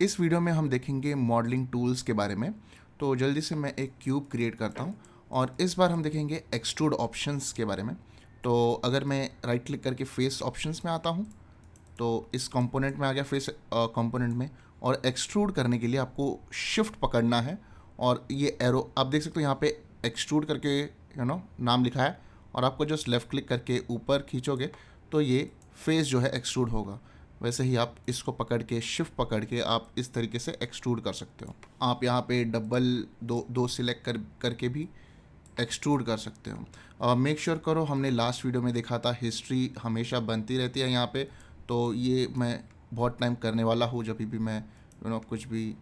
इस वीडियो में हम देखेंगे मॉडलिंग टूल्स के बारे में। तो जल्दी से मैं एक क्यूब क्रिएट करता हूँ और इस बार हम देखेंगे एक्सट्रूड ऑप्शंस के बारे में। तो अगर मैं राइट क्लिक करके फेस ऑप्शंस में आता हूँ तो इस कंपोनेंट में आ गया फेस कंपोनेंट में, और एक्सट्रूड करने के लिए आपको शिफ्ट पकड़ना है और ये एरो आप देख सकते हो यहाँ पे एक्सट्रूड करके नाम लिखा है, और आपको जस्ट लेफ़्ट क्लिक करके ऊपर खींचोगे तो ये फेस जो है एक्सट्रूड होगा। वैसे ही आप इसको पकड़ के शिफ्ट पकड़ के आप इस तरीके से एक्सट्रूड कर सकते हो। आप यहाँ पे डबल दो सिलेक्ट करके भी एक्सट्रूड कर सकते हो। मेक श्योर करो, हमने लास्ट वीडियो में देखा था हिस्ट्री हमेशा बनती रहती है यहाँ पे, तो ये मैं बहुत टाइम करने वाला हूँ। जब भी मैं कुछ भी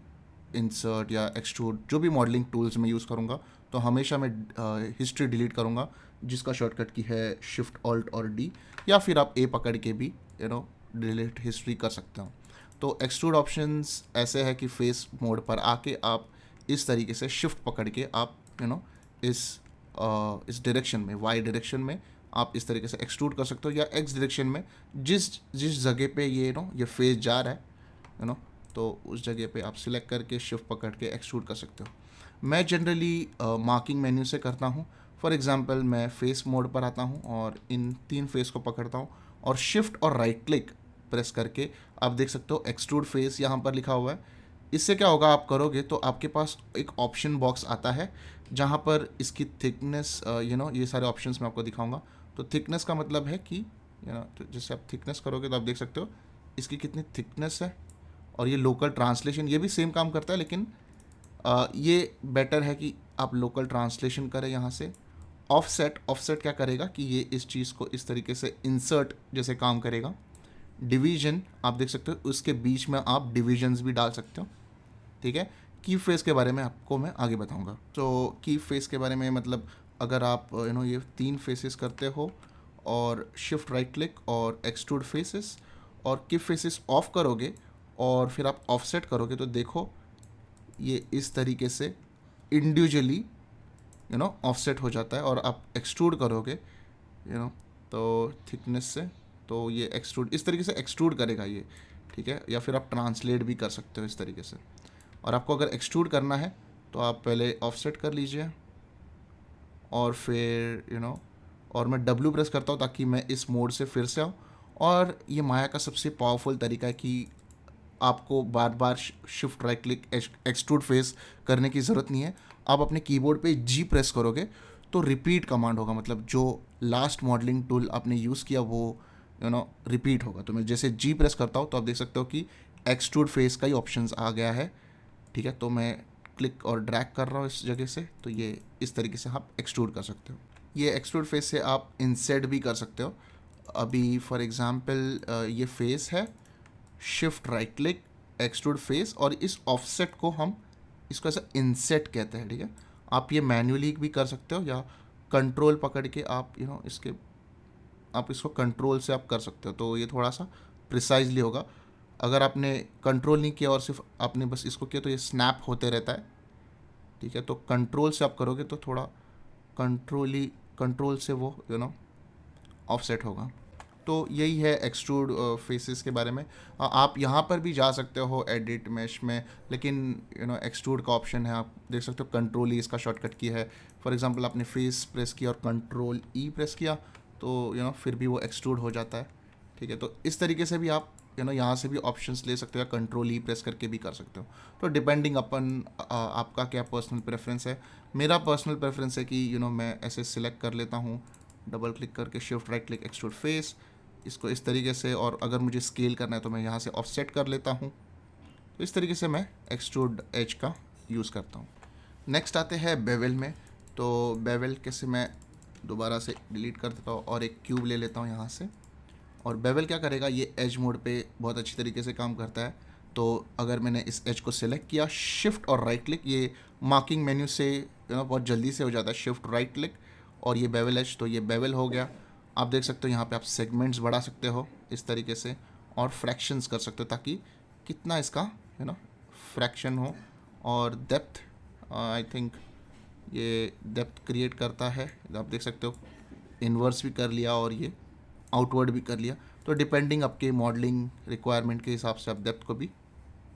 इंसर्ट या एक्सट्रूड जो भी मॉडलिंग टूल्स में यूज़ करूँगा तो हमेशा मैं हिस्ट्री डिलीट करूँगा, जिसका शॉर्टकट की है शिफ्ट ऑल्ट और डी, या फिर आप ए पकड़ के भी डिलीट हिस्ट्री कर सकते हो। तो एक्सट्रूड ऑप्शंस ऐसे है कि फेस मोड पर आके आप इस तरीके से शिफ्ट पकड़ के आप इस डायरेक्शन में, वाई डायरेक्शन में आप इस तरीके से एक्सट्रूड कर सकते हो, या एक्स डायरेक्शन में जिस जिस जगह पे ये फेस जा रहा है तो उस जगह पे आप सिलेक्ट करके शिफ्ट पकड़ के एक्सट्रूड कर सकते हो। मैं जनरली मार्किंग मेन्यू से करता हूँ। फॉर एग्जांपल मैं फेस मोड पर आता हूँ और इन 3 फेस को पकड़ता हूँ और शिफ्ट और राइट क्लिक प्रेस करके आप देख सकते हो एक्सट्रूड फेस यहाँ पर लिखा हुआ है। इससे क्या होगा, आप करोगे तो आपके पास एक ऑप्शन बॉक्स आता है जहाँ पर इसकी थिकनेस ये सारे ऑप्शंस मैं आपको दिखाऊंगा। तो थिकनेस का मतलब है कि तो जैसे आप थिकनेस करोगे तो आप देख सकते हो इसकी कितनी थिकनेस है, और ये लोकल ट्रांसलेशन ये भी सेम काम करता है, लेकिन ये बेटर है कि आप लोकल ट्रांसलेशन करें यहाँ से। ऑफसेट क्या करेगा कि ये इस चीज़ को इस तरीके से इंसर्ट जैसे काम करेगा। डिवीजन आप देख सकते हो, उसके बीच में आप डिविजन्स भी डाल सकते हो। ठीक है, की फेस के बारे में आपको मैं आगे बताऊंगा। तो की फेस के बारे में मतलब अगर आप ये 3 फेसेस करते हो और शिफ्ट राइट क्लिक और एक्सट्रूड फेसेस और की फेसेस ऑफ करोगे और फिर आप ऑफसेट करोगे तो देखो ये इस तरीके से इंडिविजुअली ऑफसेट हो जाता है, और आप एक्सट्रूड करोगे तो थिकनेस से, तो ये एक्सट्रूड इस तरीके से एक्सट्रूड करेगा ये। ठीक है, या फिर आप ट्रांसलेट भी कर सकते हो इस तरीके से। और आपको अगर एक्सट्रूड करना है तो आप पहले ऑफसेट कर लीजिए और फिर और मैं W प्रेस करता हूँ ताकि मैं इस मोड से फिर से आऊँ। और ये माया का सबसे पावरफुल तरीका है कि आपको बार बार shift right click extrude face करने की ज़रूरत नहीं है। आप अपने कीबोर्ड पे G प्रेस करोगे तो रिपीट कमांड होगा, मतलब जो लास्ट मॉडलिंग टूल आपने यूज़ किया वो रिपीट होगा। तो मैं जैसे G प्रेस करता हूँ तो आप देख सकते हो कि एक्सट्रूड फेस का ही ऑप्शंस आ गया है। ठीक है, तो मैं क्लिक और ड्रैग कर रहा हूँ इस जगह से, तो ये इस तरीके से आप एक्सट्रूड कर सकते हो। ये एक्सट्रूड फेस से आप इंसेट भी कर सकते हो। अभी फॉर एग्जांपल ये फेस है, shift right click extrude face, और इस ऑफसेट को हम इसको ऐसा इंसेट कहते हैं। ठीक है, आप ये मैन्युअली भी कर सकते हो या कंट्रोल पकड़ के आप आप इसको कंट्रोल से आप कर सकते हो, तो ये थोड़ा सा प्रिसाइजली होगा। अगर आपने कंट्रोल नहीं किया और सिर्फ आपने बस इसको किया तो ये स्नैप होते रहता है। ठीक है, तो कंट्रोल से आप करोगे तो थोड़ा कंट्रोल से वो ऑफसेट होगा। तो यही है एक्सट्रूड फेसेस के बारे में। आप यहाँ पर भी जा सकते हो एडिट मैश में, लेकिन एक्सट्रूड का ऑप्शन है, आप देख सकते हो कंट्रोल ई इसका शॉर्टकट की है। फॉर एग्जांपल आपने फेस प्रेस किया और कंट्रोल ई प्रेस किया तो फिर भी वो एक्सट्रूड हो जाता है। ठीक है, तो इस तरीके से भी आप यहाँ से भी ऑप्शंस ले सकते हो या कंट्रोल ई प्रेस करके भी कर सकते हो। तो डिपेंडिंग अपन आपका क्या पर्सनल प्रेफरेंस है। मेरा पर्सनल प्रेफरेंस है कि मैं ऐसे सिलेक्ट कर लेता हूँ डबल क्लिक करके shift right click extrude face, इसको इस तरीके से, और अगर मुझे स्केल करना है तो मैं यहाँ से ऑफसेट कर लेता हूँ। तो इस तरीके से मैं एक्सट्रूड एज का यूज़ करता हूँ। नेक्स्ट आते हैं बेवल में। तो बेवल कैसे मैं दोबारा से डिलीट कर देता हूँ और एक क्यूब ले लेता हूँ यहाँ से। और बेवल क्या करेगा, ये एज मोड पे बहुत अच्छी तरीके से काम करता है। तो अगर मैंने इस एज को सिलेक्ट किया, शिफ्ट और राइट क्लिक, ये मार्किंग मेन्यू से बहुत जल्दी से हो जाता है, शिफ्ट राइट क्लिक और ये बेवल एज, तो ये बेवल हो गया। आप देख सकते हो यहाँ पे आप सेगमेंट्स बढ़ा सकते हो इस तरीके से, और फ्रैक्शंस कर सकते हो ताकि कितना इसका फ्रैक्शन हो। और डेप्थ आई थिंक ये डेप्थ क्रिएट करता है, आप देख सकते हो इन्वर्स भी कर लिया और ये आउटवर्ड भी कर लिया। तो डिपेंडिंग आपके मॉडलिंग रिक्वायरमेंट के हिसाब से आप डेप्थ को भी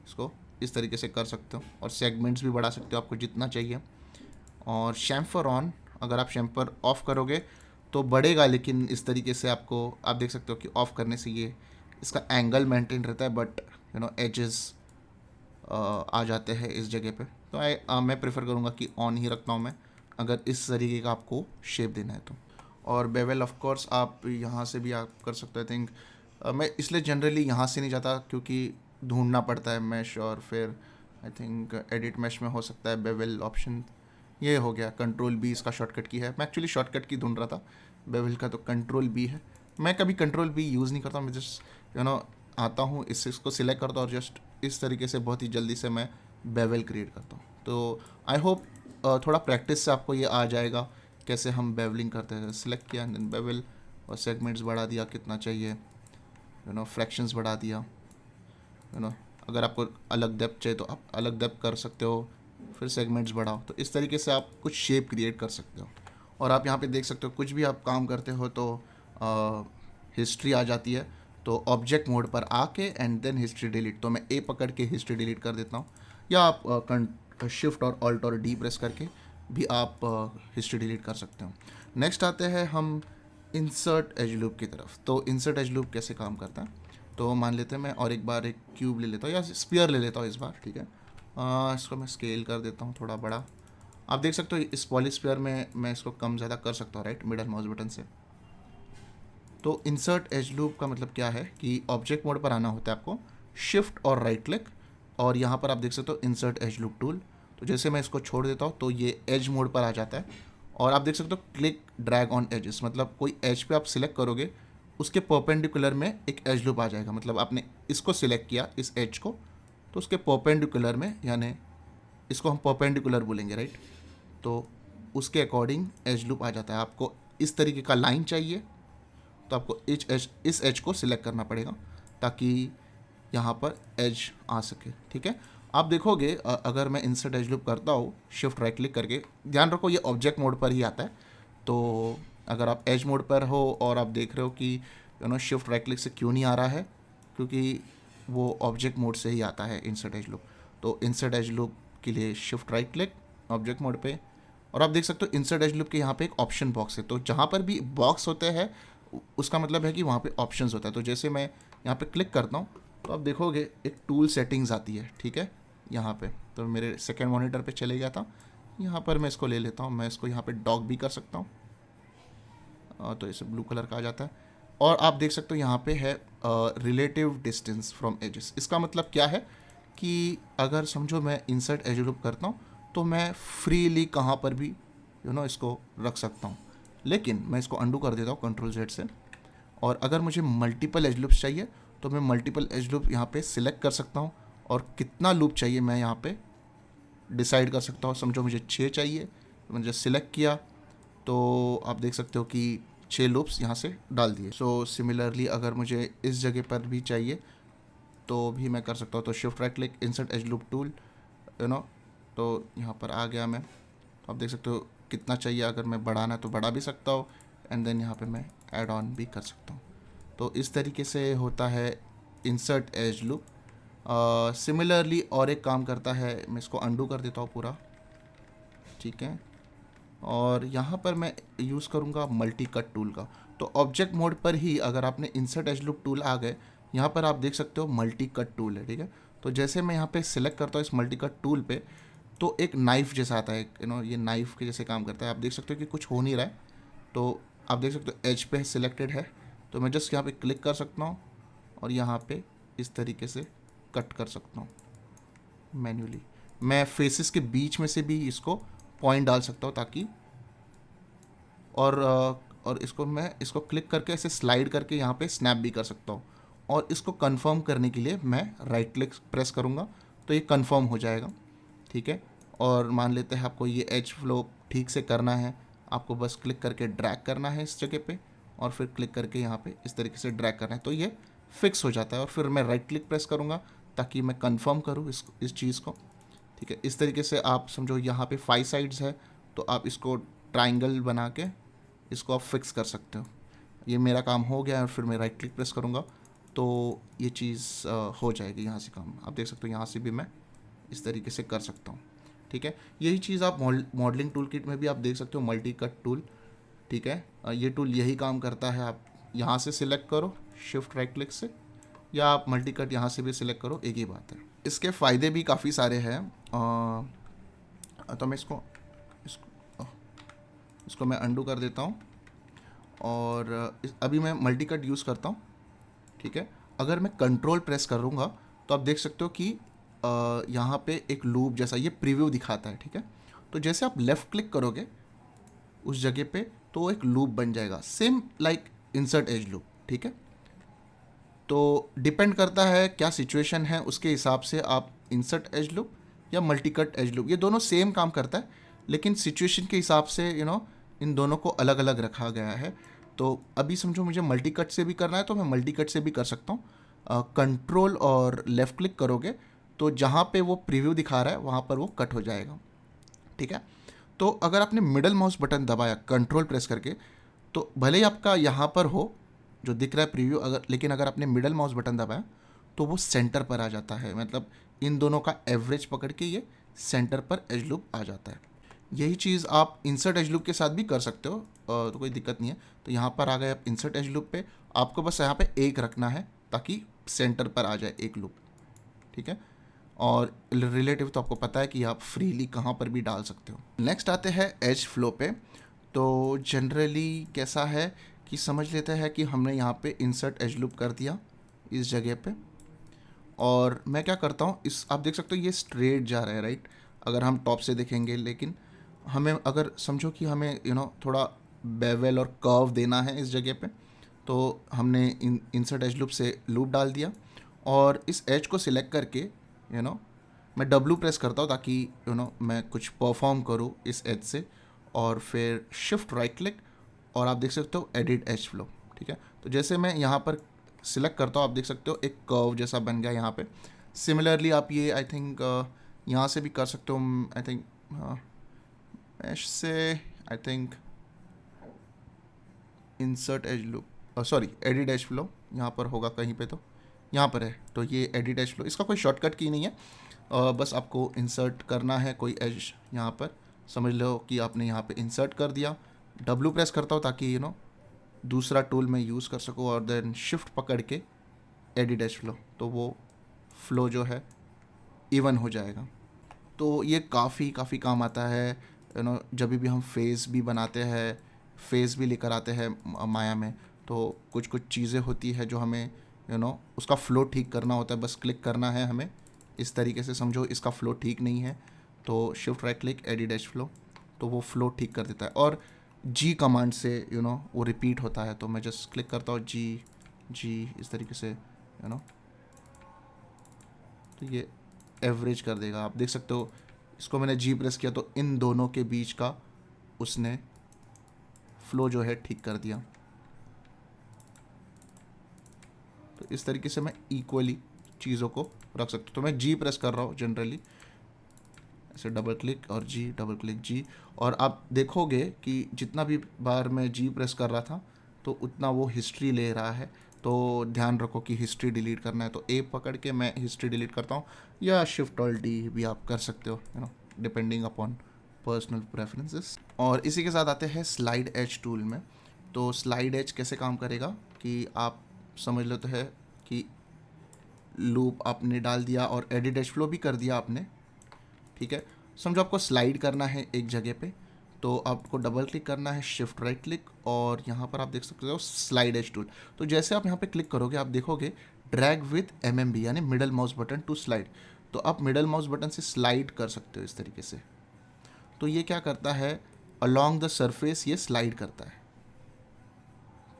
इसको इस तरीके से कर सकते हो, और सेगमेंट्स भी बढ़ा सकते हो आपको जितना चाहिए। और शैम्फर ऑन, अगर आप शैम्फर ऑफ करोगे तो बढ़ेगा, लेकिन इस तरीके से आपको, आप देख सकते हो कि ऑफ करने से ये इसका एंगल मेंटेन रहता है, बट एजेस आ जाते हैं इस जगह पे। तो मैं प्रेफर करूँगा कि ऑन ही रखता हूँ मैं, अगर इस तरीके का आपको शेप देना है तो। और बेवल ऑफ कोर्स आप यहाँ से भी आप कर सकते हो। आई थिंक मैं इसलिए जनरली यहाँ से नहीं जाता क्योंकि ढूंढना पड़ता है मैश, और फिर आई थिंक एडिट मैश में हो सकता है बेवल ऑप्शन। ये हो गया कंट्रोल बी, इसका शॉर्टकट की है। मैं एक्चुअली शॉर्टकट की ढूंढ रहा था, बेवल का तो कंट्रोल बी है। मैं कभी कंट्रोल बी यूज़ नहीं करता, मैं जस्ट आता हूँ, इसको सिलेक्ट करता हूँ और जस्ट इस तरीके से बहुत ही जल्दी से मैं बेवल क्रिएट करता हूँ। तो आई होप थोड़ा प्रैक्टिस से आपको ये आ जाएगा कैसे हम बेवलिंग करते हैं। सिलेक्ट किया, देन बेवल, और सेगमेंट्स बढ़ा दिया कितना चाहिए, फ्रैक्शंस बढ़ा दिया। अगर आपको अलग डेप्थ चाहिए तो आप अलग डेप्थ कर सकते हो, फिर सेगमेंट्स बढ़ाओ। तो इस तरीके से आप कुछ शेप क्रिएट कर सकते हो। और आप यहाँ पे देख सकते हो कुछ भी आप काम करते हो तो हिस्ट्री आ जाती है। तो ऑब्जेक्ट मोड पर आके एंड देन हिस्ट्री डिलीट, तो मैं ए पकड़ के हिस्ट्री डिलीट कर देता हूँ, या आप शिफ्ट और ऑल्ट और डी प्रेस करके भी आप हिस्ट्री डिलीट कर सकते हो। नेक्स्ट आते हैं हम इंसर्ट एज लूप की तरफ। तो इंसर्ट एज लूप कैसे काम करता है, तो मान लेते हैं मैं और एक बार एक क्यूब ले लेता हूँ या स्पीयर ले लेता हूँ इस बार, ठीक है। इसको मैं स्केल कर देता हूँ थोड़ा बड़ा। आप देख सकते हो इस पॉलीस्फीयर में मैं इसको कम ज़्यादा कर सकता हूँ, राइट, मिडल माउस बटन से। तो इंसर्ट एज लूप का मतलब क्या है कि ऑब्जेक्ट मोड पर आना होता है आपको, शिफ्ट और राइट क्लिक, और यहाँ पर आप देख सकते हो इंसर्ट एज लूप टूल। तो जैसे मैं इसको छोड़ देता हूँ तो ये एज मोड पर आ जाता है, और आप देख सकते हो क्लिक ड्रैग ऑन एजेस, मतलब कोई एज पे आप सिलेक्ट करोगे उसके परपेंडिकुलर में एक एज लूप आ जाएगा। मतलब आपने इसको सिलेक्ट किया, इस एज को, तो उसके परपेंडिकुलर में, यानी इसको हम परपेंडिकुलर बोलेंगे, राइट, तो उसके अकॉर्डिंग एज लूप आ जाता है। आपको इस तरीके का लाइन चाहिए तो आपको इस एज को सिलेक्ट करना पड़ेगा ताकि यहाँ पर एज आ सके, ठीक है। आप देखोगे अगर मैं इंसर्ट एज लूप करता हूँ शिफ्ट राइट क्लिक करके, ध्यान रखो ये ऑब्जेक्ट मोड पर ही आता है। तो अगर आप एज मोड पर हो और आप देख रहे हो कि शिफ्ट राइट क्लिक से क्यों नहीं आ रहा है, क्योंकि वो ऑब्जेक्ट मोड से ही आता है इंसर्ट एज लूप। तो इंसर्ट एज लूप के लिए shift right click object mode पे, और आप देख सकते हो इंसर्ट एज लूप के यहाँ पे एक ऑप्शन बॉक्स है। तो जहाँ पर भी बॉक्स होते हैं उसका मतलब है कि वहाँ पे ऑप्शंस होता है। तो जैसे मैं यहाँ पे क्लिक करता हूँ तो आप देखोगे एक टूल सेटिंग्स आती है, ठीक है, यहाँ पे। तो मेरे सेकेंड मॉनिटर पे चले गया था, यहाँ पर मैं इसको ले लेता हूँ, मैं इसको यहाँ पे डॉग भी कर सकता हूँ, तो इसे ब्लू कलर का आ जाता है। और आप देख सकते हो यहाँ पे है रिलेटिव डिस्टेंस फ्रॉम एजेस। इसका मतलब क्या है कि अगर समझो मैं इंसर्ट एज लूप करता हूँ तो मैं फ्रीली कहाँ पर भी इसको रख सकता हूँ, लेकिन मैं इसको अंडू कर देता हूँ कंट्रोल जेड से। और अगर मुझे मल्टीपल एज लूप्स चाहिए तो मैं मल्टीपल एज लूप यहाँ पे सिलेक्ट कर सकता हूँ, और कितना लूप चाहिए मैं यहाँ पे डिसाइड कर सकता हूँ। समझो मुझे 6 चाहिए, तो मैंने जब सिलेक्ट किया तो आप देख सकते हो कि 6 लूप्स यहाँ से डाल दिए। सो सिमिलरली अगर मुझे इस जगह पर भी चाहिए तो भी मैं कर सकता हूँ। तो shift right click insert edge loop tool, तो यहाँ पर आ गया मैं। तो आप देख सकते हो कितना चाहिए, अगर मैं बढ़ाना है तो बढ़ा भी सकता हूँ, एंड देन यहाँ पे मैं ऐड ऑन भी कर सकता हूँ। तो इस तरीके से होता है इंसर्ट एज लूप। सिमिलरली और एक काम करता है, मैं इसको अंडू कर देता हूँ पूरा, ठीक है। और यहाँ पर मैं यूज़ करूँगा मल्टी कट टूल का। तो ऑब्जेक्ट मोड पर ही अगर आपने इंसर्ट एज लूप टूल आ गए, यहाँ पर आप देख सकते हो मल्टी कट टूल है, ठीक है। तो जैसे मैं यहाँ पे सिलेक्ट करता हूँ इस मल्टी कट टूल पे, तो एक नाइफ जैसा आता है, ये नाइफ के जैसे काम करता है। आप देख सकते हो कि कुछ हो नहीं रहा है, तो आप देख सकते हो एज पे सिलेक्टेड है, तो मैं जस्ट यहाँ पे क्लिक कर सकता हूँ और यहाँ पे इस तरीके से कट कर सकता हूँ मैन्युअली। मैं फेसेस के बीच में से भी इसको पॉइंट डाल सकता हूँ ताकि, और इसको क्लिक करके ऐसे स्लाइड करके यहाँ पे स्नैप भी कर सकता हूँ। और इसको कंफर्म करने के लिए मैं राइट क्लिक प्रेस करूँगा तो ये कंफर्म हो जाएगा, ठीक है। और मान लेते हैं आपको ये एज फ्लो ठीक से करना है, आपको बस क्लिक करके ड्रैग करना है इस जगह पे, और फिर क्लिक करके यहाँ पे इस तरीके से ड्रैग करना है, तो ये फिक्स हो जाता है। और फिर मैं राइट क्लिक प्रेस करूँगा ताकि मैं कंफर्म करूँ इस चीज़ को, ठीक है। इस तरीके से आप समझो यहाँ पे 5 साइड्स है, तो आप इसको ट्राइंगल बना के इसको आप फिक्स कर सकते हो। ये मेरा काम हो गया और फिर मैं राइट क्लिक प्रेस करूँगा तो ये चीज़ हो जाएगी यहाँ से काम। आप देख सकते हो यहाँ से भी मैं इस तरीके से कर सकता हूँ। ठीक है, यही चीज़ आप मॉडलिंग टूल किट में भी आप देख सकते हो, मल्टी कट टूल। ठीक है, ये टूल यही काम करता है। आप यहाँ से सिलेक्ट करो शिफ्ट राइट क्लिक से, या आप मल्टी कट यहाँ से भी सिलेक्ट करो, एक ही बात है। इसके फ़ायदे भी काफ़ी सारे हैं। तो मैं इसको मैं अंडू कर देता हूँ, और अभी मैं मल्टी कट यूज़ करता हूँ। ठीक है, अगर मैं कंट्रोल प्रेस करूँगा तो आप देख सकते हो कि यहाँ पे एक लूप जैसा ये प्रीव्यू दिखाता है। ठीक है, तो जैसे आप लेफ़्ट क्लिक करोगे उस जगह पे तो एक लूप बन जाएगा, same like insert edge loop. ठीक है, तो डिपेंड करता है क्या सिचुएशन है, उसके हिसाब से आप इंसर्ट एज लूप या मल्टी कट एज लूप, ये दोनों सेम काम करता है, लेकिन सिचुएशन के हिसाब से इन दोनों को अलग अलग रखा गया है। तो अभी समझो मुझे मल्टी कट से भी करना है तो मैं मल्टी कट से भी कर सकता हूँ। कंट्रोल और लेफ़्ट क्लिक करोगे तो जहाँ पे वो प्रीव्यू दिखा रहा है वहाँ पर वो कट हो जाएगा। ठीक है, तो अगर आपने मिडल माउस बटन दबाया कंट्रोल प्रेस करके, तो भले ही आपका यहाँ पर हो जो दिख रहा है प्रीव्यू, लेकिन अगर आपने मिडल माउस बटन दबाया तो वो सेंटर पर आ जाता है, मतलब इन दोनों का एवरेज पकड़ के ये सेंटर पर एज लूप आ जाता है। यही चीज़ आप इंसर्ट एज लूप के साथ भी कर सकते हो, तो कोई दिक्कत नहीं है। तो यहाँ पर आ गए आप इंसर्ट एज लूप पे, आपको बस यहाँ पे एक रखना है ताकि सेंटर पर आ जाए एक लूप। ठीक है, और रिलेटिव तो आपको पता है कि आप फ्रीली कहाँ पर भी डाल सकते हो। नेक्स्ट आते हैं एज फ्लो पे। तो जनरली कैसा है कि समझ लेते हैं कि हमने यहाँ पे इंसर्ट एज लूप कर दिया इस जगह पे, और मैं क्या करता हूँ, इस आप देख सकते हो ये स्ट्रेट जा रहा है राइट, अगर हम टॉप से देखेंगे। लेकिन हमें अगर समझो कि हमें थोड़ा बेवल और कर्व देना है इस जगह पे, तो हमने इंसर्ट एज लूप से लूप डाल दिया, और इस एज को सिलेक्ट करके मैं W प्रेस करता हूँ ताकि मैं कुछ परफॉर्म करूँ इस एज से, और फिर शिफ्ट राइट क्लिक, और आप देख सकते हो एडिट एज फ्लो। ठीक है, तो जैसे मैं यहाँ पर सिलेक्ट करता हूँ आप देख सकते हो एक कर्व जैसा बन गया यहाँ पे। सिमिलरली आप ये आई थिंक यहाँ से भी कर सकते हो। आई थिंक मैश से I think insert edge loop, sorry edit edge flow यहाँ पर होगा कहीं पे, तो यहाँ पर है, तो ये एडिट एज फ्लो, इसका कोई शॉर्टकट की नहीं है। बस आपको इंसर्ट करना है कोई एज, यहाँ पर समझ लो कि आपने यहाँ पे इंसर्ट कर दिया। W प्रेस करता हूँ ताकि दूसरा टूल मैं यूज़ कर सकूँ, और देन शिफ्ट पकड़ के एडिट एज फ्लो, तो वो फ्लो जो है इवन हो जाएगा। तो ये काफ़ी काम आता है जब भी हम फेस भी बनाते हैं, फेस भी लेकर आते हैं माया में, तो कुछ कुछ चीज़ें होती है जो हमें उसका फ़्लो ठीक करना होता है। बस क्लिक करना है हमें इस तरीके से, समझो इसका फ़्लो ठीक नहीं है तो shift right click edit edge flow, तो वो फ़्लो ठीक कर देता है। और G कमांड से वो रिपीट होता है, तो मैं जस्ट क्लिक करता हूँ जी इस तरीके से तो ये एवरेज कर देगा। आप देख सकते हो इसको मैंने G प्रेस किया तो इन दोनों के बीच का उसने फ्लो जो है ठीक कर दिया। तो इस तरीके से मैं इक्वली चीज़ों को रख सकता हूँ। तो मैं G प्रेस कर रहा हूँ जनरली ऐसे, डबल क्लिक और G, डबल क्लिक G, और आप देखोगे कि जितना भी बार मैं G प्रेस कर रहा था तो उतना वो हिस्ट्री ले रहा है। तो ध्यान रखो कि हिस्ट्री डिलीट करना है तो A पकड़ के मैं हिस्ट्री डिलीट करता हूँ, या शिफ्ट ऑल D भी आप कर सकते हो, डिपेंडिंग अपॉन पर्सनल प्रेफरेंसेस। और इसी के साथ आते हैं स्लाइड एज टूल में। तो स्लाइड एज कैसे काम करेगा कि आप समझ लेते हैं कि लूप आपने डाल दिया और एडिट एज फ्लो भी कर दिया आपने। ठीक है, समझो आपको स्लाइड करना है एक जगह पे, तो आपको डबल क्लिक करना है, शिफ्ट राइट क्लिक, और यहाँ पर आप देख सकते हो स्लाइड एज टूल। तो जैसे आप यहाँ पे क्लिक करोगे आप देखोगे ड्रैग विथ MMB यानी middle mouse button to slide, तो आप मिडल माउस बटन से स्लाइड कर सकते हो इस तरीके से। तो ये क्या करता है, अलोंग द सरफेस ये स्लाइड करता है।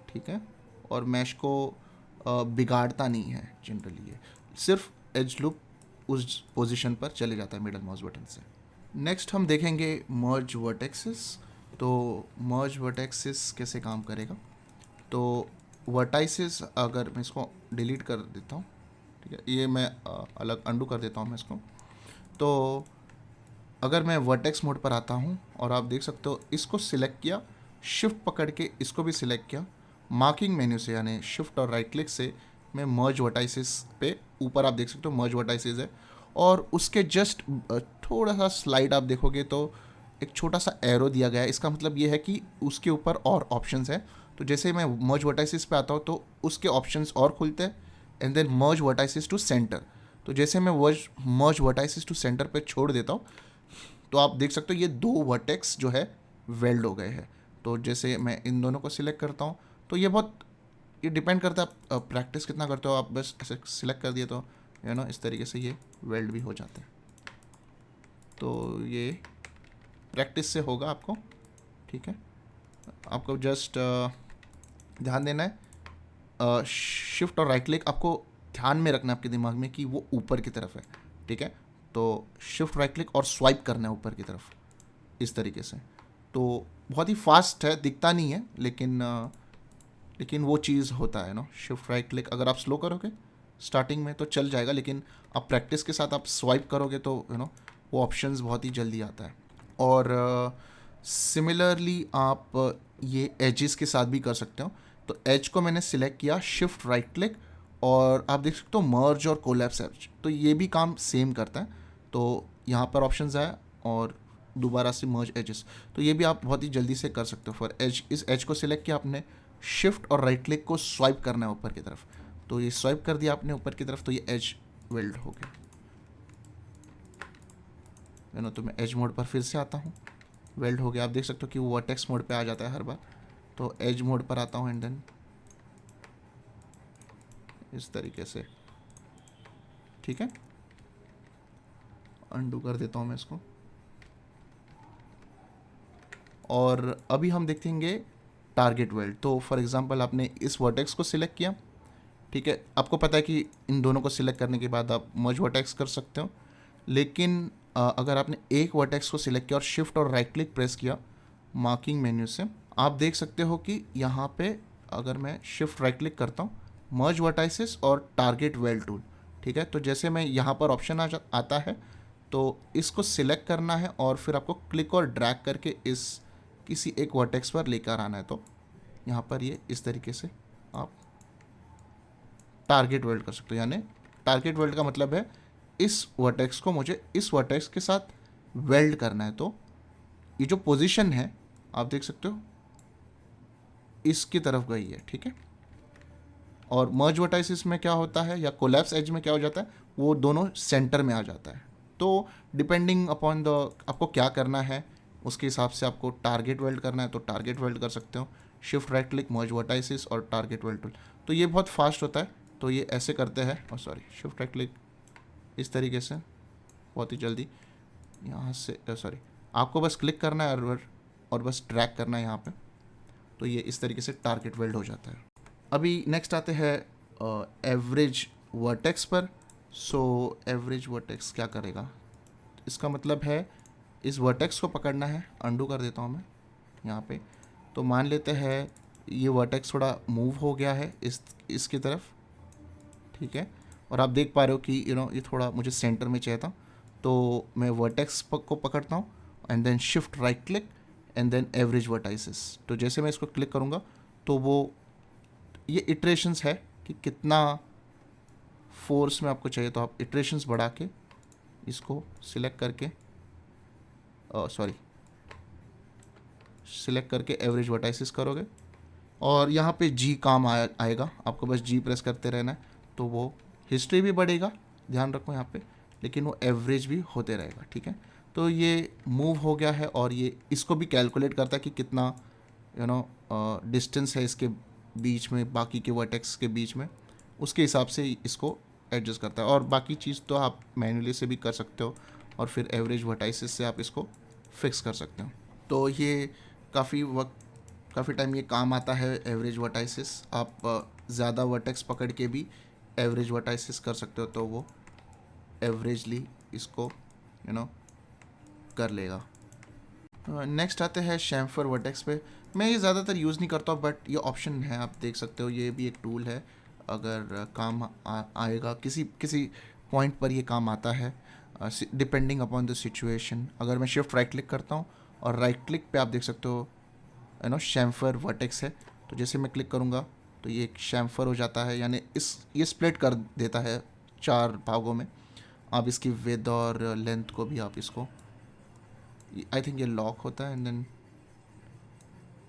ठीक है, और मैश को बिगाड़ता नहीं है जनरली, ये सिर्फ एज लूप उस पोजीशन पर चले जाता है मिडल माउस बटन से। नेक्स्ट हम देखेंगे मर्ज वर्टेक्सेस। तो मर्ज वर्टेक्सेस कैसे काम करेगा, तो वर्टाइसेस अगर मैं इसको डिलीट कर देता हूँ, ठीक है, ये मैं अलग अंडू कर देता हूँ मैं इसको। तो अगर मैं वर्टेक्स मोड पर आता हूँ और आप देख सकते हो इसको सिलेक्ट किया, शिफ्ट पकड़ के इसको भी सिलेक्ट किया, मार्किंग मेन्यू से यानी शिफ्ट और राइट क्लिक से मैं मर्ज वर्टाइसेस पे ऊपर आप देख सकते हो मर्ज वर्टाइसेस है, और उसके जस्ट थोड़ा सा स्लाइड आप देखोगे तो एक छोटा सा एरो दिया गया है। इसका मतलब ये है कि उसके ऊपर और ऑप्शंस हैं। तो जैसे मैं मर्ज वर्टाइसिस पे आता हूँ तो उसके ऑप्शंस और खुलते हैं, and then merge vertices to centre. तो जैसे मैं मर्ज वर्टाइसिस टू सेंटर पे छोड़ देता हूँ तो आप देख सकते हो ये दो वर्टेक्स जो है वेल्ड हो गए हैं। तो जैसे मैं इन दोनों को सिलेक्ट करता हूँ तो ये डिपेंड करता है आप प्रैक्टिस कितना करते हो। आप बस ऐसे सिलेक्ट कर दिए तो इस तरीके से ये वेल्ड भी हो जाते हैं। तो ये प्रैक्टिस से होगा आपको, ठीक है। आपको जस्ट ध्यान देना है, शिफ्ट और राइट क्लिक आपको ध्यान में रखना है आपके दिमाग में कि वो ऊपर की तरफ है, ठीक है। तो शिफ्ट राइट क्लिक और स्वाइप करना है ऊपर की तरफ इस तरीके से। तो बहुत ही फास्ट है, दिखता नहीं है, लेकिन वो चीज़ होता है शिफ्ट राइट क्लिक अगर आप स्लो करोगे स्टार्टिंग में तो चल जाएगा, लेकिन आप प्रैक्टिस के साथ आप स्वाइप करोगे तो वो ऑप्शंस बहुत ही जल्दी आता है। और सिमिलरली आप ये एजेस के साथ भी कर सकते हो। तो एज को मैंने सिलेक्ट किया, शिफ्ट राइट क्लिक, और आप देख सकते हो मर्ज और कोलैप्स एज, तो ये भी काम सेम करता है। तो यहाँ पर ऑप्शंस आया और दोबारा से मर्ज एजेस, तो ये भी आप बहुत ही जल्दी से कर सकते हो। फॉर एज, इस एज को सिलेक्ट किया आपने, शिफ्ट और राइट क्लिक को स्वाइप करना है ऊपर की तरफ, तो ये स्वाइप कर दिया आपने ऊपर की तरफ तो ये एज वेल्ड हो गया। तो मैं एज मोड पर फिर से आता हूँ, वेल्ड हो गया। आप देख सकते हो कि वो वर्टेक्स मोड पे आ जाता है हर बार। तो एज मोड पर आता हूँ एंड देन इस तरीके से, ठीक है। अंडू कर देता हूँ मैं इसको, और अभी हम देखेंगे टारगेट वेल्ड। तो फॉर एग्जांपल आपने इस वर्टेक्स को सिलेक्ट किया, ठीक है। आपको पता है कि इन दोनों को सिलेक्ट करने के बाद आप मर्ज वर्टेक्स कर सकते हो, लेकिन अगर आपने एक वर्टेक्स को सिलेक्ट किया और शिफ्ट और राइट क्लिक प्रेस किया मार्किंग मेन्यू से, आप देख सकते हो कि यहाँ पे अगर मैं शिफ्ट राइट क्लिक करता हूँ, मर्ज वर्टाइसिस और टारगेट वेल्ड टूल, ठीक है। तो जैसे मैं यहाँ पर ऑप्शन आता है तो इसको सिलेक्ट करना है और फिर आपको क्लिक और ड्रैग करके इस किसी एक वर्टेक्स पर लेकर आना है। तो यहाँ पर ये इस तरीके से आप टारगेट वेल्ड कर सकते हो। यानी टारगेट वेल्ड का मतलब है इस वर्टेक्स को मुझे इस वर्टेक्स के साथ वेल्ड करना है। तो ये जो पोजीशन है आप देख सकते हो इसकी तरफ गई है, ठीक है। और मर्ज वर्टाइसिस में क्या होता है या कोलैप्स एज में क्या हो जाता है, वो दोनों सेंटर में आ जाता है। तो डिपेंडिंग अपॉन द आपको क्या करना है उसके हिसाब से आपको टारगेट वेल्ड करना है तो टारगेट वेल्ड कर सकते हो। शिफ्ट राइट क्लिक, मर्ज वर्टाइसिस और टारगेट वेल्ड टूल, तो ये बहुत फास्ट होता है। तो ये ऐसे करते हैं, और सॉरी शिफ्ट राइट क्लिक इस तरीके से बहुत ही जल्दी यहाँ से, सॉरी आपको बस क्लिक करना है और बस ड्रैग करना है यहाँ पे, तो ये इस तरीके से टारगेट वेल्ड हो जाता है। अभी नेक्स्ट आते हैं एवरेज वर्टेक्स पर। सो एवरेज वर्टेक्स क्या करेगा, इसका मतलब है इस वर्टेक्स को पकड़ना है। अंडू कर देता हूँ मैं यहाँ पे। तो मान लेते हैं ये वर्टेक्स थोड़ा मूव हो गया है इसकी तरफ, ठीक है। और आप देख पा रहे हो कि ये थोड़ा मुझे सेंटर में चाहिए था। तो मैं वर्टेक्स को पकड़ता हूँ and then shift right click and then average vertices. तो जैसे मैं इसको क्लिक करूँगा तो वो ये इटरेशंस है कि कितना फोर्स में आपको चाहिए, तो आप इटरेशंस बढ़ा के इसको सिलेक्ट करके सिलेक्ट करके एवरेज वर्टाइसिस करोगे और यहाँ पे जी काम आएगा। आपको बस जी प्रेस करते रहना है तो वो हिस्ट्री भी बढ़ेगा, ध्यान रखो यहाँ पे, लेकिन वो एवरेज भी होते रहेगा, ठीक है। तो ये मूव हो गया है और ये इसको भी कैलकुलेट करता है कि कितना डिस्टेंस है इसके बीच में, बाकी के वर्टेक्स के बीच में, उसके हिसाब से इसको एडजस्ट करता है। और बाकी चीज़ तो आप मैन्युअली से भी कर सकते हो और फिर एवरेज वर्टाइसिस से आप इसको फिक्स कर सकते हो। तो ये काफ़ी टाइम ये काम आता है एवरेज वर्टाइसिस। आप ज़्यादा वर्टेक्स पकड़ के भी एवरेज वर्टाइसिस कर सकते हो तो वो एवरेजली इसको कर लेगा। नेक्स्ट आते हैं शैम्फर वर्टेक्स पे। मैं ये ज़्यादातर यूज़ नहीं करता हूँ बट ये ऑप्शन है, आप देख सकते हो, ये भी एक टूल है। अगर काम आएगा किसी पॉइंट पर ये काम आता है डिपेंडिंग अपॉन द सिचुएशन। अगर मैं शिफ्ट राइट क्लिक करता हूँ और राइट क्लिक पे आप देख सकते हो शैम्फर वर्टेक्स है, तो जैसे मैं क्लिक करूँगा तो ये एक शैम्फर हो जाता है, यानी ये स्प्लिट कर देता है 4 भागों में। आप इसकी विड्थ और लेंथ को भी आप इसको, आई थिंक ये लॉक होता है, एंड देन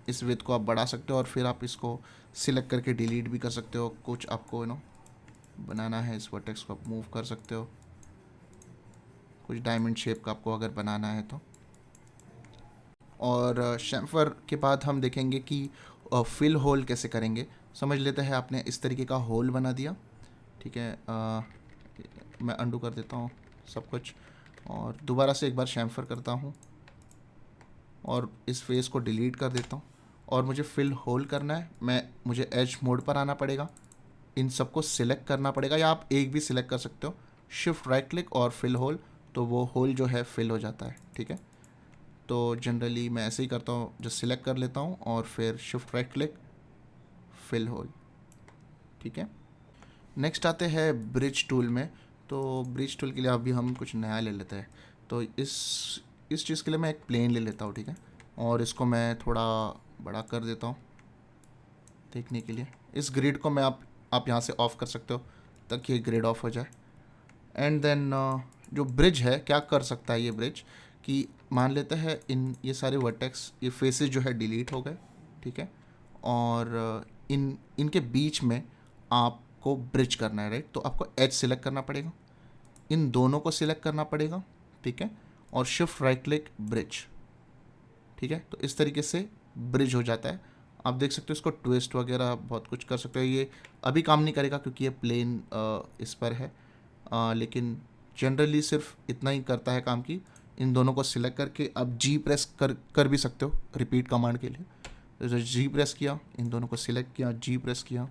इस विड्थ को आप बढ़ा सकते हो और फिर आप इसको सिलेक्ट करके डिलीट भी कर सकते हो। कुछ आपको बनाना है इस वर्टेक्स को आप मूव कर सकते हो, कुछ डायमंड शेप का आपको अगर बनाना है तो। और शैम्फर के बाद हम देखेंगे कि फिल होल कैसे करेंगे। समझ लेते हैं आपने इस तरीके का होल बना दिया, ठीक है। मैं अंडू कर देता हूँ सब कुछ और दोबारा से एक बार शैम्फर करता हूँ और इस फेस को डिलीट कर देता हूँ। और मुझे फिल होल करना है, मुझे एज मोड पर आना पड़ेगा, इन सबको सिलेक्ट करना पड़ेगा, या आप एक भी सिलेक्ट कर सकते हो, शिफ्ट राइट क्लिक और फिल होल, तो वो होल जो है फिल हो जाता है, ठीक है। तो जनरली मैं ऐसे ही करता हूँ, जो सिलेक्ट कर लेता हूँ और फिर shift right click, fill hole, ठीक है। नेक्स्ट आते हैं ब्रिज टूल में। तो ब्रिज टूल के लिए अभी हम कुछ नया ले लेते हैं। तो इस चीज़ के लिए मैं एक प्लेन ले लेता हूँ, ठीक है, और इसको मैं थोड़ा बड़ा कर देता हूँ देखने के लिए। इस ग्रिड को मैं आप यहाँ से ऑफ़ कर सकते हो ताकि ये ग्रिड ऑफ हो जाए। एंड देन जो ब्रिज है, क्या कर सकता है ये ब्रिज कि मान लेते हैं ये सारे वर्टेक्स, ये फेसेस जो है डिलीट हो गए, ठीक है, और इनके बीच में आपको ब्रिज करना है, राइट। तो आपको एज सिलेक्ट करना पड़ेगा, इन दोनों को सिलेक्ट करना पड़ेगा, ठीक है, और शिफ्ट राइट क्लिक ब्रिज, ठीक है। तो इस तरीके से ब्रिज हो जाता है। आप देख सकते हो इसको ट्विस्ट वगैरह बहुत कुछ कर सकते हो। ये अभी काम नहीं करेगा क्योंकि ये प्लेन इस पर है, लेकिन जनरली सिर्फ इतना ही करता है काम की इन दोनों को सिलेक्ट करके आप जी प्रेस कर भी सकते हो रिपीट कमांड के लिए। तो जी प्रेस किया, इन दोनों को सिलेक्ट किया, जी प्रेस किया,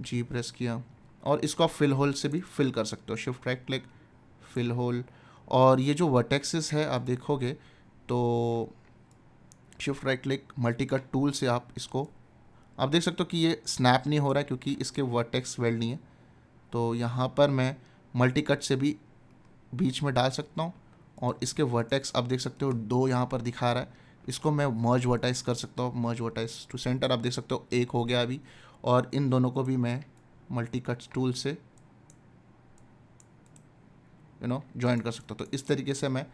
जी प्रेस किया, और इसको आप फिल होल से भी फिल कर सकते हो, shift right click, fill hole. और ये जो वर्टेक्सेस है आप देखोगे तो shift right click multi cut tool से आप देख सकते हो कि ये स्नैप नहीं हो रहा है क्योंकि इसके वर्टेक्स वेल्ड नहीं है। तो यहाँ पर मैं मल्टी कट से भी बीच में डाल सकता हूँ और इसके वर्टेक्स आप देख सकते हो 2 यहाँ पर दिखा रहा है, इसको मैं मर्ज वर्टाइज कर सकता हूँ, मर्ज वर्टाइज टू सेंटर। आप देख सकते हो एक हो गया अभी, और इन दोनों को भी मैं मल्टी कट टूल से ज्वाइन कर सकता हूँ। तो इस तरीके से मैं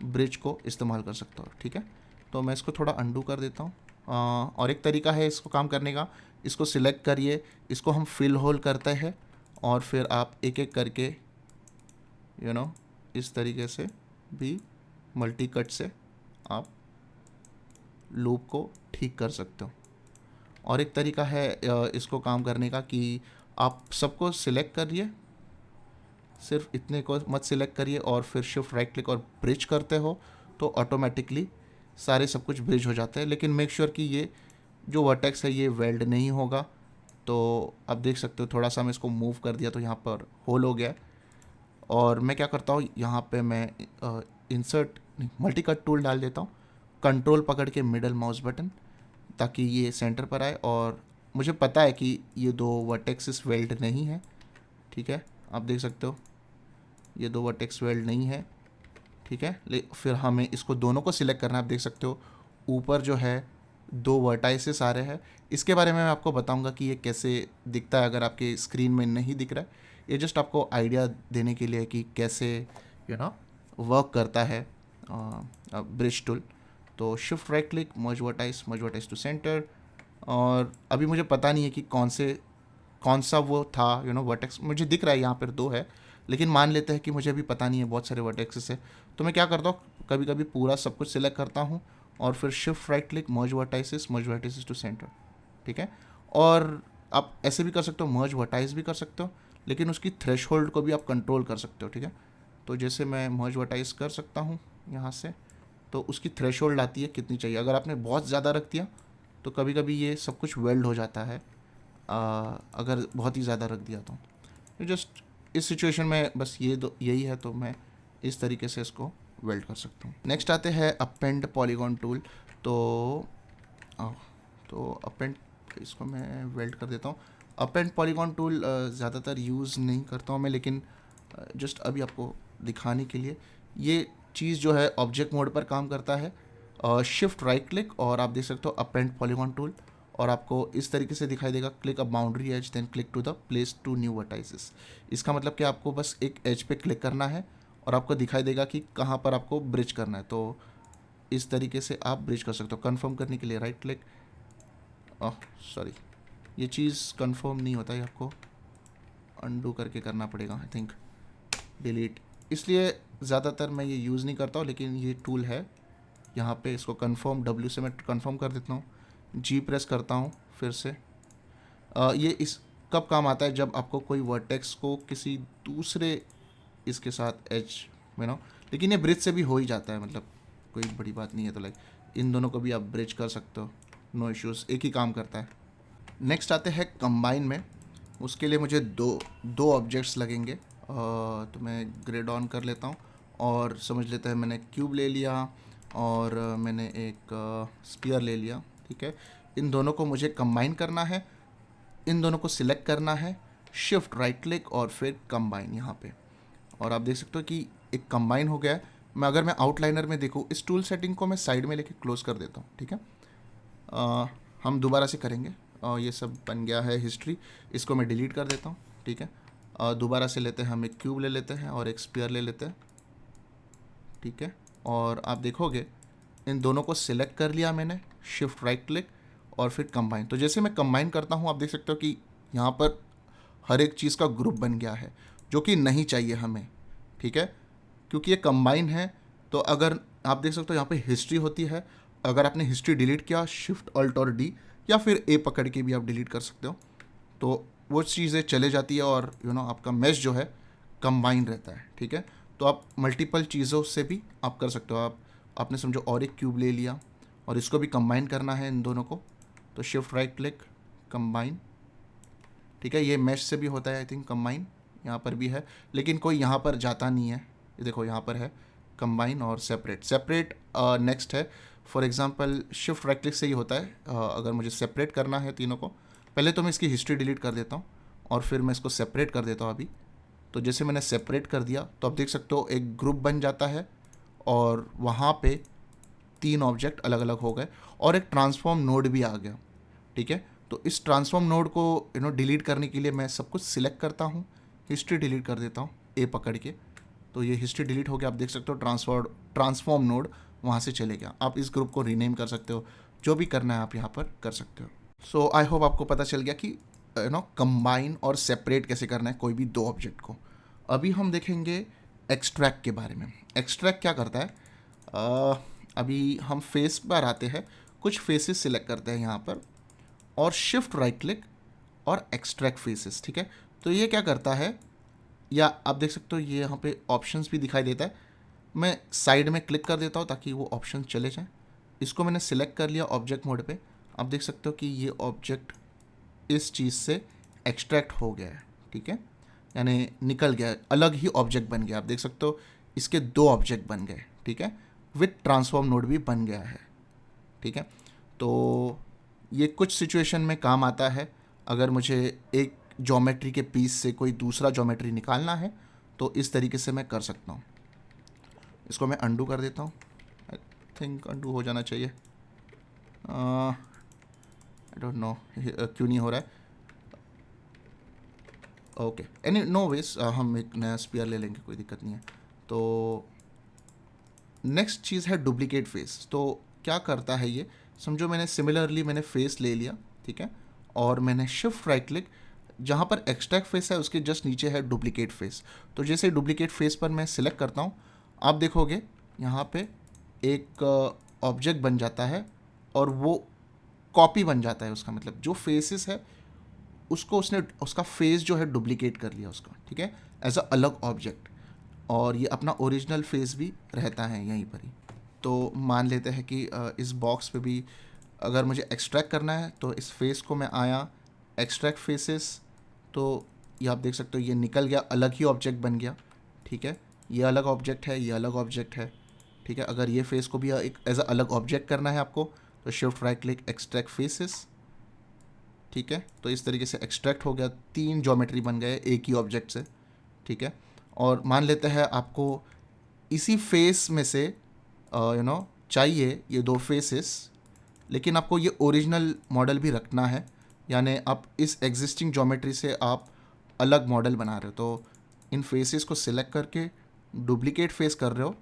ब्रिज को इस्तेमाल कर सकता हूँ, ठीक है। तो मैं इसको थोड़ा अंडू कर देता हूँ। और एक तरीका है इसको काम करने का, इसको सिलेक्ट करिए, इसको हम फिल होल करते हैं और फिर आप एक एक करके इस तरीके से भी मल्टी कट से आप लूप को ठीक कर सकते हो। और एक तरीका है इसको काम करने का कि आप सबको सिलेक्ट करिए, सिर्फ इतने को मत सिलेक्ट करिए, और फिर शिफ्ट राइट क्लिक और ब्रिज करते हो तो ऑटोमेटिकली सारे सब कुछ ब्रिज हो जाते हैं। लेकिन मेक श्योर कि ये जो वर्टेक्स है ये वेल्ड नहीं होगा। तो आप देख सकते हो थोड़ा सा मैं इसको मूव कर दिया तो यहाँ पर होल हो गया। और मैं क्या करता हूँ, यहाँ पे मैं इंसर्ट मल्टी कट टूल डाल देता हूँ, कंट्रोल पकड़ के मिडल माउस बटन, ताकि ये सेंटर पर आए। और मुझे पता है कि ये 2 वर्टेक्सेस वेल्ड नहीं है, ठीक है, आप देख सकते हो ये 2 वर्टेक्स वेल्ड नहीं है, ठीक है। फिर हमें इसको दोनों को सिलेक्ट करना है। आप देख सकते हो ऊपर जो है 2 वर्टाइसेस आ रहे हैं, इसके बारे में मैं आपको बताऊंगा कि ये कैसे दिखता है अगर आपके स्क्रीन में नहीं दिख रहा है। ये जस्ट आपको आइडिया देने के लिए कि कैसे वर्क करता है ब्रिज टूल। तो shift right click, merge vertices to centre. और अभी मुझे पता नहीं है कि कौन सा वो था वर्टेक्स, मुझे दिख रहा है यहाँ पर 2 है, लेकिन मान लेते हैं कि मुझे अभी पता नहीं है, बहुत सारे वर्टेक्सेस है। तो मैं क्या करता हूँ, कभी कभी पूरा सब कुछ सिलेक्ट करता हूँ और फिर shift right click, merge vertices to centre, ठीक है। और आप ऐसे भी कर सकते हो, मर्ज वर्टाइज भी कर सकते हो, लेकिन उसकी थ्रेशहोल्ड को भी आप कंट्रोल कर सकते हो, ठीक है। तो जैसे मैं मर्ज वर्टाइज कर सकता हूँ यहाँ से, तो उसकी थ्रेशहोल्ड आती है कितनी चाहिए। अगर आपने बहुत ज़्यादा रख दिया तो कभी कभी ये सब कुछ वेल्ड हो जाता है, अगर बहुत ही ज़्यादा रख दिया तो जस्ट इस सिचुएशन में बस यही है, तो मैं इस तरीके से इसको वेल्ड कर सकता हूँ। नेक्स्ट आते हैं अपेंड पॉलीगॉन टूल। तो अपेंड, इसको मैं वेल्ड कर देता हूँ। अपेंड पॉलीगॉन टूल ज़्यादातर यूज़ नहीं करता हूँ मैं, लेकिन जस्ट अभी आपको दिखाने के लिए ये चीज़ जो है ऑब्जेक्ट मोड पर काम करता है। शिफ्ट राइट क्लिक और आप देख सकते हो अपेंड पॉलीगॉन टूल, और आपको इस तरीके से दिखाई देगा, click a boundary edge then click to the place two new vertices. इसका मतलब कि आपको बस एक एज पे क्लिक करना है और आपको दिखाई देगा कि कहाँ पर आपको ब्रिज करना है। तो इस तरीके से आप ब्रिज कर सकते हो। कंफर्म करने के लिए राइट क्लिक, ओह सॉरी, ये चीज़ कंफर्म नहीं होता है, आपको अंडू करके करना पड़ेगा आई थिंक, डिलीट। इसलिए ज़्यादातर मैं ये यूज़ नहीं करता हूँ, लेकिन ये टूल है यहाँ पे। इसको कंफर्म, डब्ल्यू से मैं कंफर्म कर देता हूँ, जी प्रेस करता हूँ फिर से। ये इस कब काम आता है, जब आपको कोई वर्टेक्स को किसी दूसरे इसके साथ एज में ना, लेकिन ये ब्रिज से भी हो ही जाता है, मतलब कोई बड़ी बात नहीं है। तो लाइक इन दोनों को भी आप ब्रिज कर सकते हो, नो इश्यूज़, एक ही काम करता है। नेक्स्ट आते हैं कंबाइन में। उसके लिए मुझे दो ऑब्जेक्ट्स लगेंगे। तो मैं ग्रेड ऑन कर लेता हूँ और समझ लेते हैं मैंने क्यूब ले लिया और मैंने एक स्पीयर ले लिया, ठीक है। इन दोनों को मुझे कंबाइन करना है, इन दोनों को सिलेक्ट करना है, शिफ्ट राइट क्लिक और फिर कंबाइन यहाँ पे। और आप देख सकते हो कि एक कंबाइन हो गया है। अगर मैं आउटलाइनर में देखूँ, इस टूल सेटिंग को मैं साइड में लेके क्लोज कर देता हूँ, ठीक है। हम दोबारा से करेंगे। ये सब बन गया है हिस्ट्री, इसको मैं डिलीट कर देता हूँ, ठीक है। दोबारा से लेते हैं, हम एक क्यूब ले लेते हैं और एक स्पीयर ले लेते हैं, ठीक है। और आप देखोगे इन दोनों को सिलेक्ट कर लिया मैंने, शिफ्ट राइट क्लिक और फिर कंबाइन। तो जैसे मैं कंबाइन करता हूँ, आप देख सकते हो कि यहाँ पर हर एक चीज़ का ग्रुप बन गया है, जो कि नहीं चाहिए हमें, ठीक है। क्योंकि ये कंबाइन है, तो अगर आप देख सकते हो यहाँ पे हिस्ट्री होती है, अगर आपने हिस्ट्री डिलीट किया, शिफ्ट अल्ट और डी या फिर ए पकड़ के भी आप डिलीट कर सकते हो, तो वो चीज़ें चले जाती है और आपका मैश जो है कंबाइन रहता है, ठीक है। तो आप मल्टीपल चीज़ों से भी आप कर सकते हो। आपने समझो और एक क्यूब ले लिया और इसको भी कंबाइन करना है इन दोनों को, तो शिफ्ट राइट क्लिक कंबाइन, ठीक है। ये मैश से भी होता है आई थिंक कंबाइन, यहाँ पर भी है, लेकिन कोई यहाँ पर जाता नहीं है। ये देखो यहाँ पर है कंबाइन और सेपरेट नेक्स्ट है। For example shift right click से ही होता है। अगर मुझे सेपरेट करना है तीनों को, पहले तो मैं इसकी हिस्ट्री डिलीट कर देता हूँ और फिर मैं इसको सेपरेट कर देता हूँ अभी। तो जैसे मैंने सेपरेट कर दिया, तो आप देख सकते हो एक ग्रुप बन जाता है और वहाँ पे 3 ऑब्जेक्ट अलग अलग हो गए और एक ट्रांसफॉर्म नोड भी आ गया, ठीक है। तो इस ट्रांसफॉर्म नोड को डिलीट करने के लिए मैं सब कुछ सिलेक्ट करता हूँ, हिस्ट्री डिलीट कर देता हूँ ए पकड़ के, तो ये हिस्ट्री डिलीट हो गया। आप देख सकते हो ट्रांसफॉर्म नोड वहाँ से चले गया। आप इस ग्रुप को रीनेम कर सकते हो, जो भी करना है आप यहाँ पर कर सकते हो। सो आई होप आपको पता चल गया कि कंबाइन और सेपरेट कैसे करना है कोई भी दो ऑब्जेक्ट को। अभी हम देखेंगे एक्सट्रैक्ट के बारे में। एक्सट्रैक्ट क्या करता है, अभी हम फेस पर आते हैं, कुछ फेसेस सिलेक्ट करते हैं यहाँ पर और शिफ्ट राइट क्लिक और एक्सट्रैक्ट फेसेस, ठीक है। तो ये क्या करता है, या आप देख सकते हो ये यहाँ पे ऑप्शंस भी दिखाई देता है। मैं साइड में क्लिक कर देता हूँ ताकि वो ऑप्शन चले जाएं। इसको मैंने सिलेक्ट कर लिया ऑब्जेक्ट मोड पे। आप देख सकते हो कि ये ऑब्जेक्ट इस चीज़ से एक्सट्रैक्ट हो गया है, ठीक है, यानी निकल गया, अलग ही ऑब्जेक्ट बन गया। आप देख सकते हो इसके 2 ऑब्जेक्ट बन गए, ठीक है, विथ ट्रांसफॉर्म नोड भी बन गया है, ठीक है। तो ये कुछ सिचुएशन में काम आता है। अगर मुझे एक ज्योमेट्री के पीस से कोई दूसरा ज्योमेट्री निकालना है, तो इस तरीके से मैं कर सकता हूँ। इसको मैं अंडू कर देता हूँ, आई थिंक अंडू हो जाना चाहिए, आई डोंट नो क्यों नहीं हो रहा है। ओके, एनी नो वेज, हम एक नया स्पीयर ले लेंगे, कोई दिक्कत नहीं है। तो नेक्स्ट चीज़ है डुप्लीकेट फेस। तो क्या करता है ये, समझो मैंने सिमिलरली मैंने फेस ले लिया, ठीक है, और मैंने शिफ्ट राइट क्लिक, जहाँ पर एक्सट्रैक्ट फेस है उसके जस्ट नीचे है डुप्लीकेट फेस। तो जैसे डुप्लीकेट फेस पर मैं सिलेक्ट करता हूँ, आप देखोगे यहाँ पे एक ऑब्जेक्ट बन जाता है और वो कॉपी बन जाता है उसका, मतलब जो फेसेस है उसको उसका फेस जो है डुप्लीकेट कर लिया उसका, ठीक है, एज अ अलग ऑब्जेक्ट, और ये अपना ओरिजिनल फेस भी रहता है यहीं पर ही। तो मान लेते हैं कि इस बॉक्स पे भी अगर मुझे एक्सट्रैक्ट करना है, तो इस फेस को मैं आया एक्सट्रैक्ट फेसेस, तो ये आप देख सकते हो ये निकल गया, अलग ही ऑब्जेक्ट बन गया, ठीक है। ये अलग ऑब्जेक्ट है, ये अलग ऑब्जेक्ट है, ठीक है। अगर ये फेस को भी एक एज अ अलग ऑब्जेक्ट करना है आपको, तो shift right click extract faces, ठीक है। तो इस तरीके से एक्सट्रैक्ट हो गया, 3 ज्योमेट्री बन गए एक ही ऑब्जेक्ट से, ठीक है। और मान लेते हैं आपको इसी फेस में से चाहिए ये 2 फेसेस, लेकिन आपको ये ओरिजिनल मॉडल भी रखना है, यानी आप इस एग्जिस्टिंग ज्योमेट्री से आप अलग मॉडल बना रहे हो। तो इन फेसेस को सिलेक्ट करके डुप्लीकेट फेस कर रहे हो,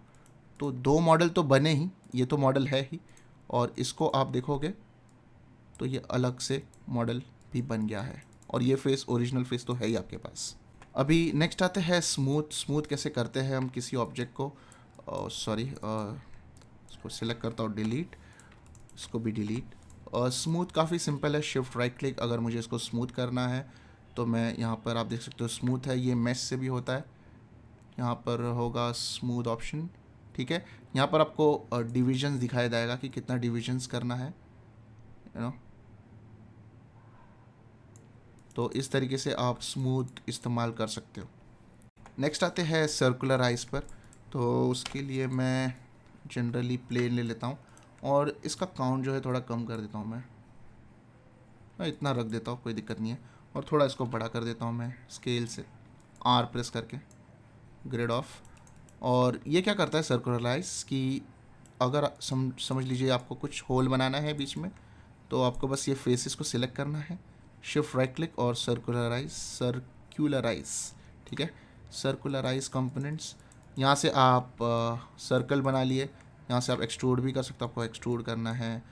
तो दो मॉडल तो बने ही, ये तो मॉडल है ही, और इसको आप देखोगे तो ये अलग से मॉडल भी बन गया है, और ये फेस ओरिजिनल फेस तो है ही आपके पास। अभी नेक्स्ट आते हैं स्मूथ। स्मूथ कैसे करते हैं हम किसी ऑब्जेक्ट को, सॉरी इसको सिलेक्ट करता हूँ, डिलीट, इसको भी डिलीट। स्मूथ काफ़ी सिंपल है, शिफ्ट राइट क्लिक, अगर मुझे इसको स्मूथ करना है तो मैं यहाँ पर, आप देख सकते हो स्मूथ है, ये मैश से भी होता है, यहाँ पर होगा स्मूथ ऑप्शन, ठीक है। यहाँ पर आपको डिविजन्स दिखाया जाएगा कि कितना डिविजन्स करना है, यू नो। तो इस तरीके से आप स्मूथ इस्तेमाल कर सकते हो। नेक्स्ट आते हैं सर्कुलर आइज पर। तो उसके लिए मैं जनरली प्लेन ले लेता हूँ, और इसका काउंट जो है थोड़ा कम कर देता हूँ मैं इतना रख देता हूँ, कोई दिक्कत नहीं है। और थोड़ा इसको बड़ा कर देता हूँ मैं स्केल से, आर प्रेस करके, ग्रेड ऑफ। और ये क्या करता है सर्कुलराइज, कि अगर समझ लीजिए आपको कुछ होल बनाना है बीच में, तो आपको बस ये फेसेस को सिलेक्ट करना है, शिफ्ट राइट क्लिक और सर्कुलराइज, ठीक है। सर्कुलराइज कंपोनेंट्स, यहाँ से आप सर्कल बना लिए, यहाँ से आप एक्सट्रूड भी कर सकते हो, आपको एक्सट्रूड करना है,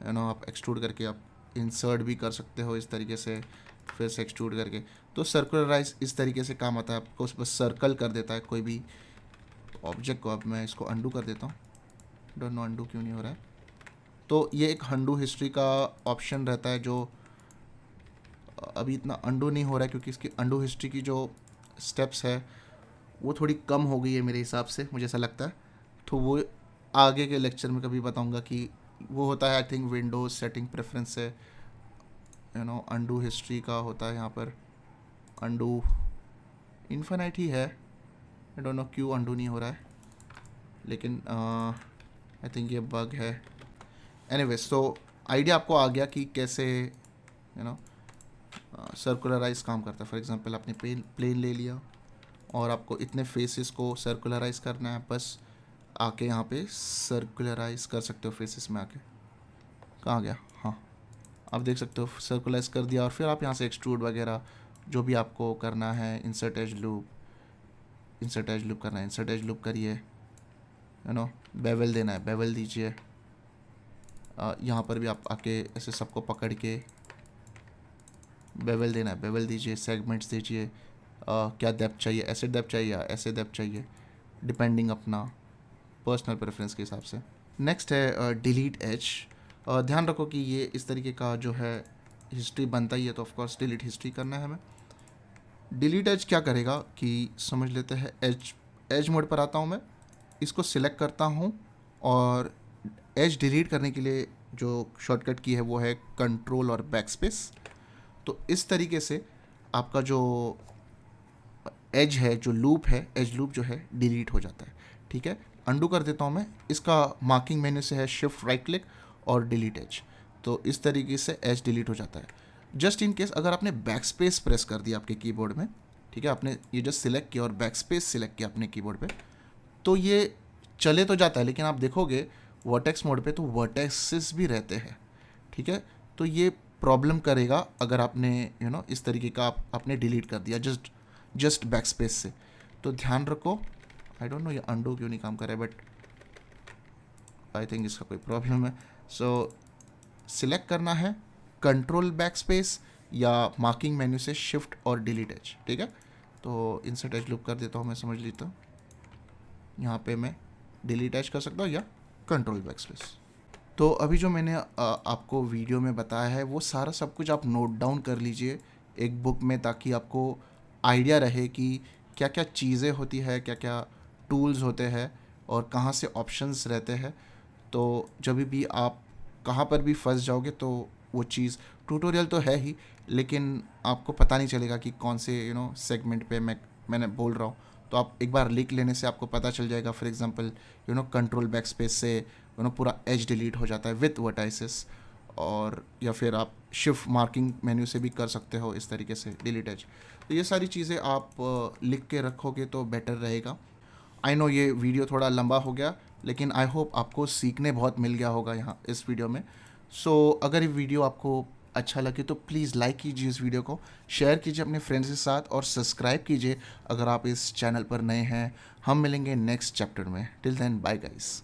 यू नो, आप एक्सट्रूड करके आप इंसर्ट भी कर सकते हो इस तरीके से, फिर से एक्सट्रूड करके। तो सर्कुलराइज इस तरीके से काम आता है, आपको बस सर्कल कर देता है कोई भी ऑब्जेक्ट को। अब मैं इसको अंडू कर देता हूँ, डोंट नो अंडू क्यों नहीं हो रहा है। तो ये एक अंडू हिस्ट्री का ऑप्शन रहता है, जो अभी इतना अंडू नहीं हो रहा है क्योंकि इसकी अंडू हिस्ट्री की जो स्टेप्स है वो थोड़ी कम हो गई है मेरे हिसाब से, मुझे ऐसा लगता है। तो वो आगे के लेक्चर में कभी बताऊंगा कि वो होता है, I think Windows setting preference से, यू नो, अंडू हिस्ट्री का होता है यहाँ पर। अंडू इन्फिनाइट ही है, आई डोंट नो क्यों अंडू नहीं हो रहा है, लेकिन आई थिंक ये बग है। एनीवेज, तो आइडिया आपको आ गया कि कैसे, यू नो, सर्कुलराइज काम करता है। फॉर एग्जांपल आपने प्लेन ले लिया और आपको इतने फेसेस को सर्कुलराइज करना है, बस आके यहाँ पे सर्कुलराइज कर सकते हो फेसेस में आके। कहाँ गया, हाँ, आप देख सकते हो सर्कुलराइज कर दिया। और फिर आप यहाँ से एक्सट्रूड वगैरह जो भी आपको करना है, इंसर्ट एज लूप करना है, इंसर्ट एज लूप करिए, यू नो। बेवल देना है, बेवल दीजिए। यहाँ पर भी आप आके ऐसे सबको पकड़ के बेवल देना है, बेवल दीजिए, सेगमेंट्स दीजिए। क्या डेप्थ चाहिए, ऐसे डेप्थ चाहिए या ऐसे डेप्थ चाहिए, डिपेंडिंग अपना पर्सनल प्रेफरेंस के हिसाब से। नेक्स्ट है डिलीट एज। ध्यान रखो कि ये इस तरीके का जो है हिस्ट्री बनता ही है, तो ऑफकोर्स डिलीट हिस्ट्री करना है हमें। डिलीट एज क्या करेगा कि समझ लेते हैं, एज मोड पर आता हूँ मैं, इसको सिलेक्ट करता हूँ, और एज डिलीट करने के लिए जो शॉर्टकट की है वो है कंट्रोल और बैक स्पेस। तो इस तरीके से आपका जो एज है, जो लूप है, एज लूप जो है डिलीट हो जाता है, ठीक है। अंडू कर देता हूँ मैं, इसका मार्किंग मेन्यू से है शिफ्ट राइट क्लिक और डिलीट एज। तो इस तरीके से एज डिलीट हो जाता है। जस्ट इन केस अगर आपने बैक स्पेस प्रेस कर दिया आपके कीबोर्ड में, ठीक है, आपने ये जस्ट सिलेक्ट किया और बैक स्पेस सिलेक्ट किया अपने कीबोर्ड पे, तो ये चले तो जाता है, लेकिन आप देखोगे वर्टेक्स मोड पे तो वर्टेक्सेस भी रहते हैं, ठीक है। तो ये प्रॉब्लम करेगा अगर आपने, यू नो, इस तरीके का आपने डिलीट कर दिया जस्ट बैक स्पेस से। तो ध्यान रखो, आई डोंट नो ये अंडू क्यों नहीं काम कर रहा है, बट आई थिंक इसका कोई प्रॉब्लम है। सो सिलेक्ट करना है कंट्रोल बैक स्पेस या मार्किंग मेन्यू से शिफ्ट और डिलीट एज, ठीक है। तो इंसर्ट एज लूप कर देता हूँ मैं, समझ लेता हूँ। यहाँ पे मैं डिलीट एज कर सकता हूँ या कंट्रोल बैक स्पेस। तो अभी जो मैंने आपको वीडियो में बताया है वो सारा सब कुछ आप नोट डाउन कर लीजिए एक बुक में, ताकि आपको आइडिया रहे कि क्या क्या चीज़ें होती है, क्या क्या टूल्स होते हैं और कहाँ से ऑप्शंस रहते हैं। तो जब भी आप कहाँ पर भी फंस जाओगे तो वो चीज़, ट्यूटोरियल तो है ही, लेकिन आपको पता नहीं चलेगा कि कौन से, यू नो, सेगमेंट पे मैंने बोल रहा हूँ। तो आप एक बार लिख लेने से आपको पता चल जाएगा। For example, you know, control back space से, यू नो, पूरा एज डिलीट हो जाता है विथ वर्टाइसेस, और या फिर आप शिफ्ट मार्किंग मेन्यू से भी कर सकते हो इस तरीके से डिलीट एज। तो ये सारी चीज़ें आप लिख के रखोगे तो बेटर रहेगा। आई नो ये वीडियो थोड़ा लंबा हो गया, लेकिन आई होप आपको सीखने बहुत मिल गया होगा यहाँ इस वीडियो में। सो अगर ये वीडियो आपको अच्छा लगे तो प्लीज़ लाइक कीजिए इस वीडियो को, शेयर कीजिए अपने फ्रेंड्स के साथ और सब्सक्राइब कीजिए अगर आप इस चैनल पर नए हैं। हम मिलेंगे नेक्स्ट चैप्टर में। Till then bye guys.